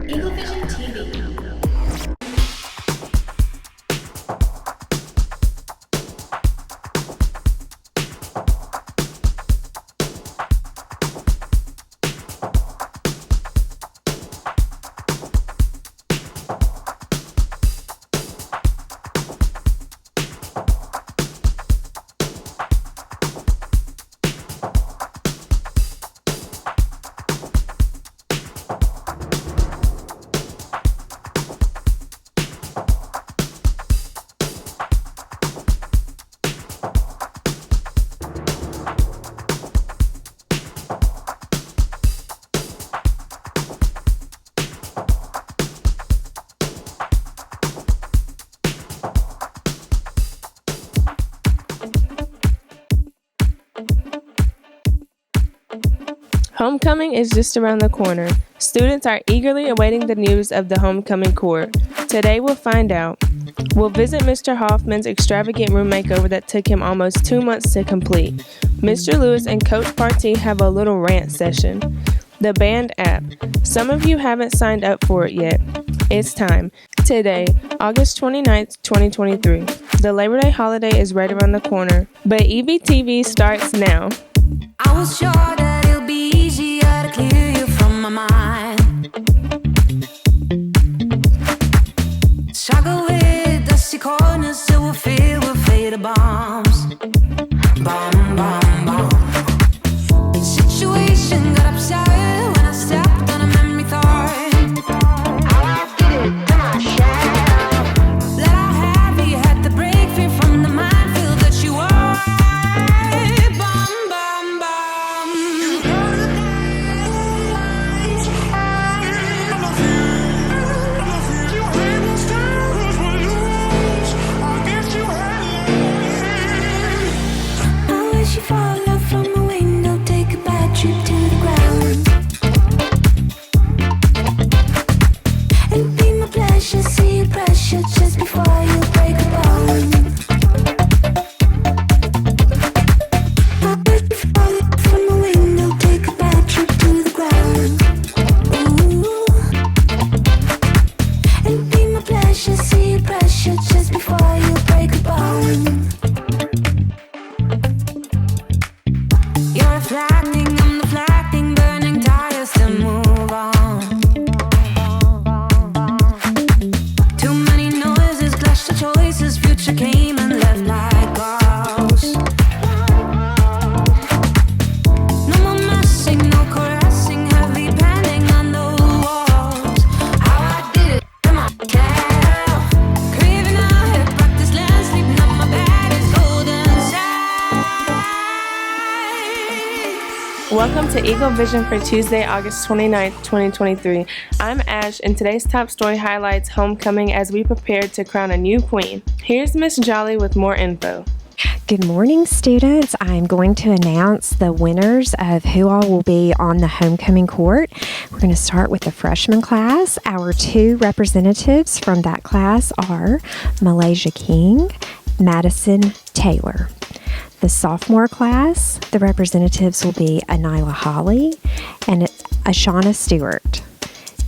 Eagle Vision TV. Homecoming is just around the corner. Students are eagerly awaiting the news of the homecoming court. Today we'll find out. We'll visit Mr. Hoffman's extravagant room makeover that took him almost 2 months to complete. Mr. Lewis and Coach Partee have a little rant session. The band app. Some of you haven't signed up for it yet. It's time. Today, August 29th, 2023. The Labor Day holiday is right around the corner, but EVTV starts now. I was sure that it'll be easier to clear you from my mind. Struggle with dusty corners till we're filled with fatal bombs. Bomb, bomb, bomb. Situation got upset when I stepped on a memory thorn. I did it, come on, shout. Let out heavy, had to break free from the minefield that you were. Bomb, bomb, bomb. I wish you fall off from the window, take a bad trip to the ground. It'd be my pleasure, see you pressure just before you break a bone. I wish you fall off from the window, take a bad trip to the ground. Ooh. It'd be my pleasure, see you pressure just before you break a bone. You're reflecting, I'm deflecting, burning tires to move on. Too many noises, clash the choices, future came and left like ghosts. No more messing, no caressing, heavy pending on the walls. How I did it, come on, tell. Craving out here, practice land, sleeping on my bed is golden side. Welcome to Eagle Vision for Tuesday, August 29th, 2023. I'm Ash, and today's top story highlights homecoming as we prepare to crown a new queen. Here's Miss Jolly with more info. Good morning, students. I'm going to announce the winners of who all will be on the homecoming court. We're going to start with the freshman class. Our two representatives from that class are Malaysia King, Madison Taylor. The sophomore class, the representatives will be Anila Holly and Ashana Stewart.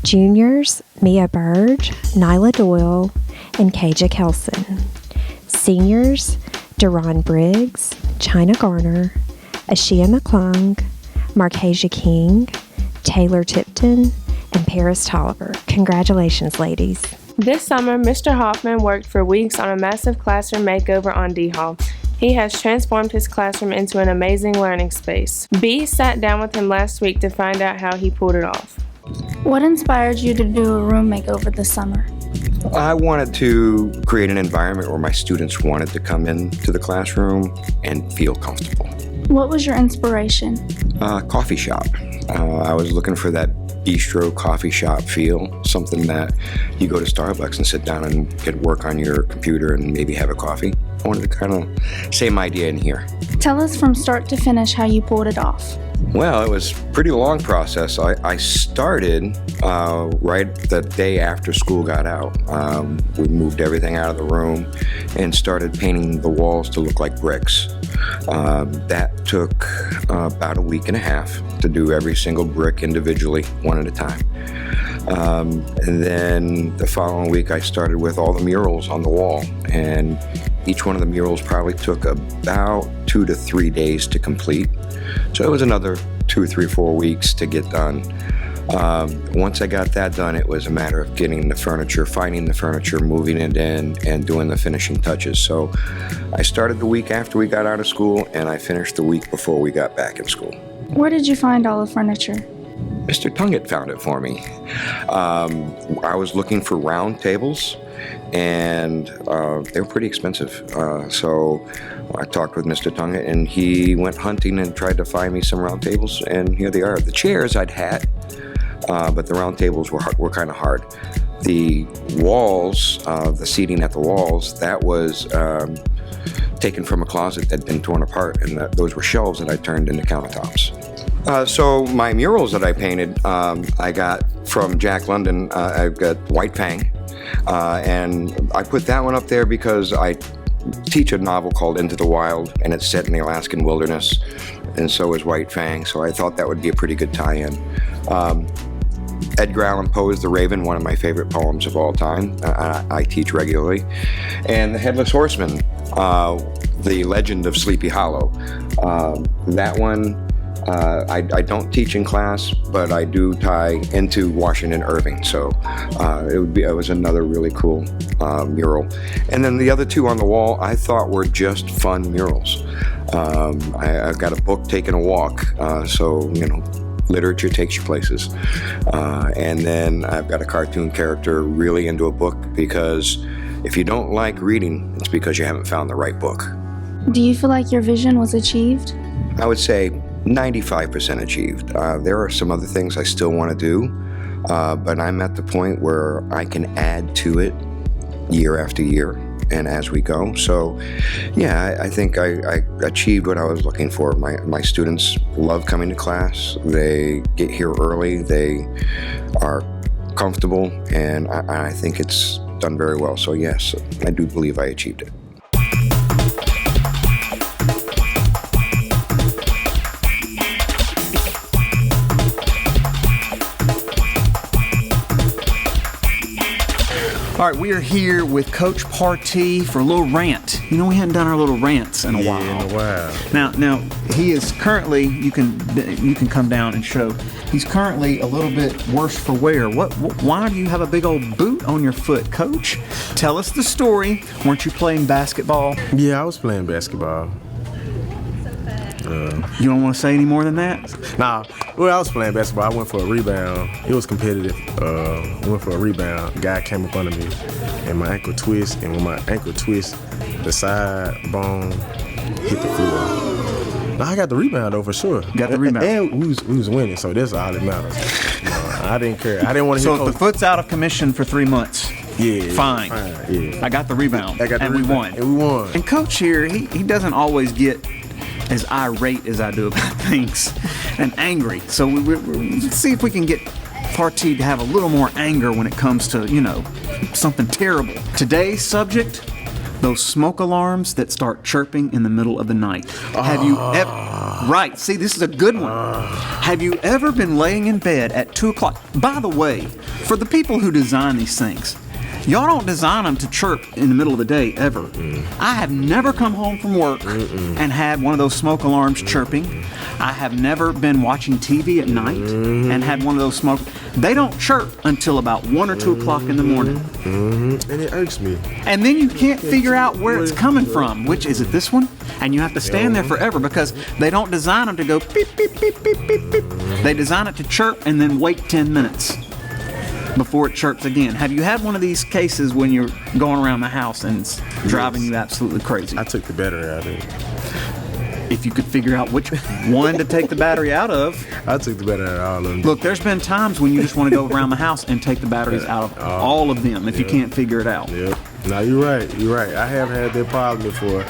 Juniors, Mia Burge, Nyla Doyle, and Kaja Kelson. Seniors, Deron Briggs, China Garner, Ashia McClung, Markasia King, Taylor Tipton, and Paris Tolliver. Congratulations, ladies. This summer, Mr. Hoffman worked for weeks on a massive classroom makeover on D Hall. He has transformed his classroom into an amazing learning space. B sat down with him last week to find out how he pulled it off. What inspired you to do a room makeover this summer? I wanted to create an environment where my students wanted to come into the classroom and feel comfortable. What was your inspiration? Coffee shop. I was looking for that bistro coffee shop feel, something that you go to Starbucks and sit down and get work on your computer and maybe have a coffee. I wanted to kind of same idea in here. Tell us from start to finish how you pulled it off. Well, it was a pretty long process. I started right the day after school got out. We moved everything out of the room and started painting the walls to look like bricks. That took about a week and a half to do every single brick individually, one at a time. And then the following week, I started with all the murals on the wall, and each one of the murals probably took about 2 to 3 days to complete. So it was another 2, 3, 4 weeks to get done. Once I got that done, it was a matter of getting the furniture, finding the furniture, moving it in, and doing the finishing touches. So I started the week after we got out of school, and I finished the week before we got back in school. Where did you find all the furniture? Mr. Tunget found it for me. I was looking for round tables, and they were pretty expensive. So I talked with Mr. Tunget, and he went hunting and tried to find me some round tables, and here they are. The chairs I'd had, but the round tables were kind of hard. The walls, the seating at the walls, that was taken from a closet that had been torn apart, and those were shelves that I turned into countertops. So my murals that I painted, I got from Jack London. I've got White Fang, and I put that one up there because I teach a novel called Into the Wild, and it's set in the Alaskan wilderness, and so is White Fang, so I thought that would be a pretty good tie-in. Edgar Allan Poe's The Raven, one of my favorite poems of all time. I teach regularly. And The Headless Horseman, The Legend of Sleepy Hollow. That one, I don't teach in class, but I do tie into Washington Irving, so it was another really cool mural. And then the other two on the wall I thought were just fun murals. I've got a book, Taking a Walk, so literature takes you places. And then I've got a cartoon character really into a book, because if you don't like reading, it's because you haven't found the right book. Do you feel like your vision was achieved? I would say 95% achieved. There are some other things I still want to do, but I'm at the point where I can add to it year after year and as we go. So yeah, I think I achieved what I was looking for. My students love coming to class. They get here early. They are comfortable, and I think it's done very well. So yes, I do believe I achieved it. All right, we are here with Coach Partee for a little rant. We hadn't done our little rants in a while. Yeah, in a while. Now he is currently. You can come down and show. He's currently a little bit worse for wear. Why do you have a big old boot on your foot, Coach? Tell us the story. Weren't you playing basketball? Yeah, I was playing basketball. You don't want to say any more than that? Nah, well, I was playing basketball. I went for a rebound. It was competitive. I went for a rebound. Guy came up under me, and my ankle twist. And when my ankle twist, the side bone hit the floor. Now I got the rebound though for sure. Got the rebound, and we was winning. So that's all that matters. I didn't care. I didn't want to. So if the foot's out of commission for 3 months. Yeah. Fine. Yeah. I got the rebound. We won. And we won. And Coach here, he doesn't always get as irate as I do about things and angry. So let's see if we can get Partee to have a little more anger when it comes to, something terrible. Today's subject, those smoke alarms that start chirping in the middle of the night. Have you ever... Right, see, this is a good one. Have you ever been laying in bed at 2 o'clock? By the way, for the people who design these things, y'all don't design them to chirp in the middle of the day, ever. I have never come home from work and had one of those smoke alarms chirping. I have never been watching TV at night and had one of those smoke... They don't chirp until about 1 or 2 o'clock in the morning. And it irks me. And then you can't figure out where it's coming from. Which, is it this one? And you have to stand there forever because they don't design them to go beep, beep, beep, beep, beep, beep. They design it to chirp and then wait 10 minutes. Before it chirps again. Have you had one of these cases when you're going around the house and it's driving you absolutely crazy? I took the battery out of it. If you could figure out which one to take the battery out of. I took the battery out of all of them. Look, there's been times when you just want to go around the house and take the batteries out of all of them if you can't figure it out. Yep. No, you're right. You're right. I have had that problem before,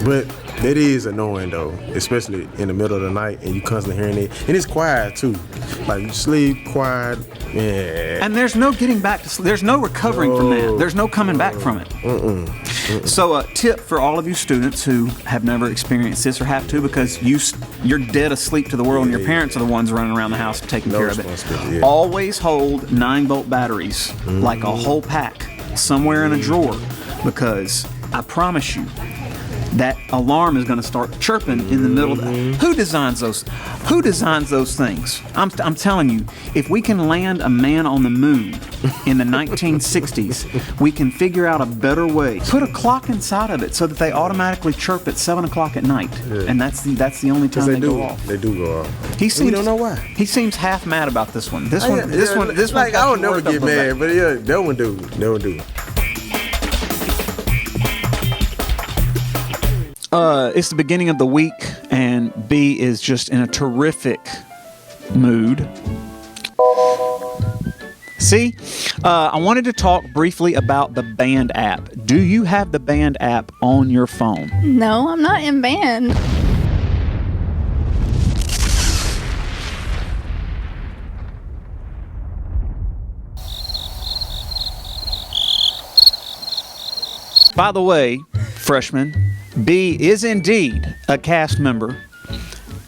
but that is annoying though, especially in the middle of the night and you constantly hearing it, and it's quiet too. Like you sleep quiet, yeah. And there's no getting back to sleep. There's no recovering from that. There's no coming back from it. So a tip for all of you students who have never experienced this or have to, because you're dead asleep to the world and your parents are the ones running around the house taking care of it. Yeah. Always hold 9-volt batteries, like a whole pack, somewhere in a drawer, because I promise you, that alarm is going to start chirping in the middle of the, Who designs those things? I'm telling you, if we can land a man on the moon in the 1960s, we can figure out a better way. Put a clock inside of it so that they automatically chirp at 7 o'clock at night, and that's the only time they go off. They do go off. He seems, we don't know why. He seems half mad about this one. This one. Like I don't never get mad, but yeah, that one do. It's the beginning of the week, and B is just in a terrific mood. See, I wanted to talk briefly about the band app. Do you have the band app on your phone? No, I'm not in band. By the way, freshmen, B is indeed a cast member,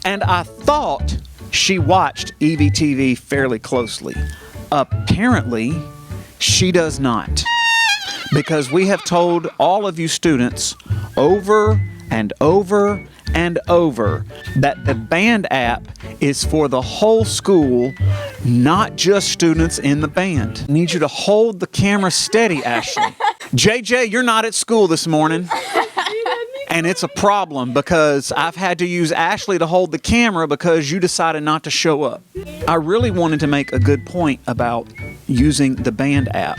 and I thought she watched EVTV fairly closely. Apparently, she does not, because we have told all of you students over and over and over that the band app is for the whole school, not just students in the band. I need you to hold the camera steady, Ashley. JJ, you're not at school this morning. And it's a problem because I've had to use Ashley to hold the camera because you decided not to show up. I really wanted to make a good point about using the band app.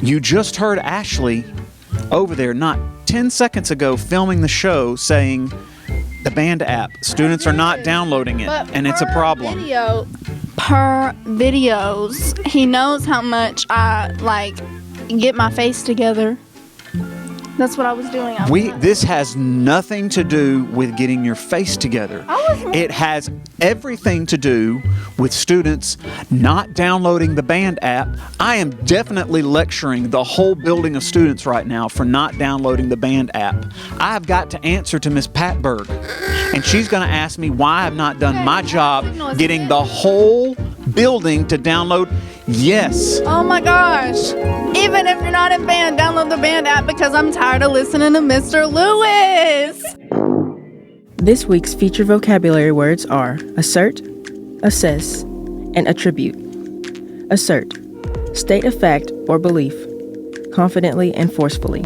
You just heard Ashley over there not 10 seconds ago filming the show saying the band app, students are not downloading it, and it's a problem. Per videos, he knows how much I get my face together. That's what I was doing. This has nothing to do with getting your face together. It has everything to do with students not downloading the band app. I am definitely lecturing the whole building of students right now for not downloading the band app. I've got to answer to Miss Patberg, and she's going to ask me why I've not done my job getting the whole building to download. Yes. Oh my gosh. Even if you're not in band, download the band app because I'm tired of listening to Mr. Lewis. This week's feature vocabulary words are assert, assess, and attribute. Assert. State a fact or belief, confidently and forcefully.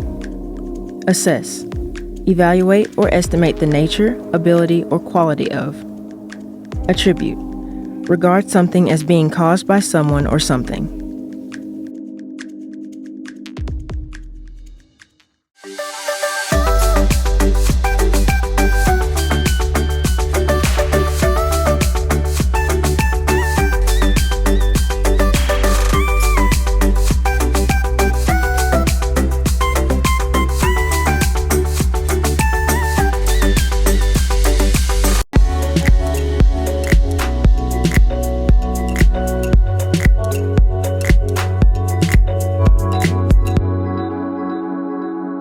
Assess. Evaluate or estimate the nature, ability, or quality of. Attribute. Regard something as being caused by someone or something.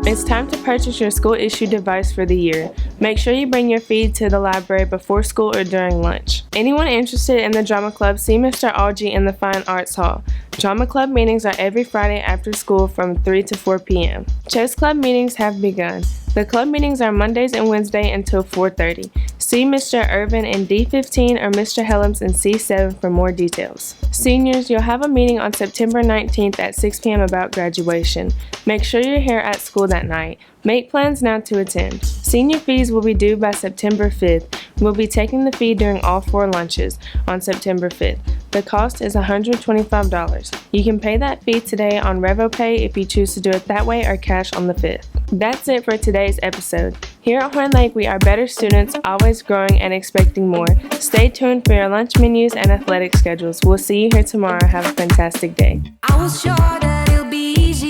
It's time to purchase your school-issued device for the year. Make sure you bring your feed to the library before school or during lunch. Anyone interested in the drama club, see Mr. Algie in the Fine Arts Hall. Drama club meetings are every Friday after school from 3 to 4 p.m. Chess club meetings have begun. The club meetings are Mondays and Wednesdays until 4:30. See Mr. Irvin in D15 or Mr. Helms in C7 for more details. Seniors, you'll have a meeting on September 19th at 6 p.m. about graduation. Make sure you're here at school that night. Make plans now to attend. Senior fees will be due by September 5th. We'll be taking the fee during all 4 lunches on September 5th. The cost is $125. You can pay that fee today on RevoPay if you choose to do it that way or cash on the 5th. That's it for today's episode. Here at Horn Lake, we are better students, always growing and expecting more. Stay tuned for your lunch menus and athletic schedules. We'll see you here tomorrow. Have a fantastic day. I was sure that it'll be easy.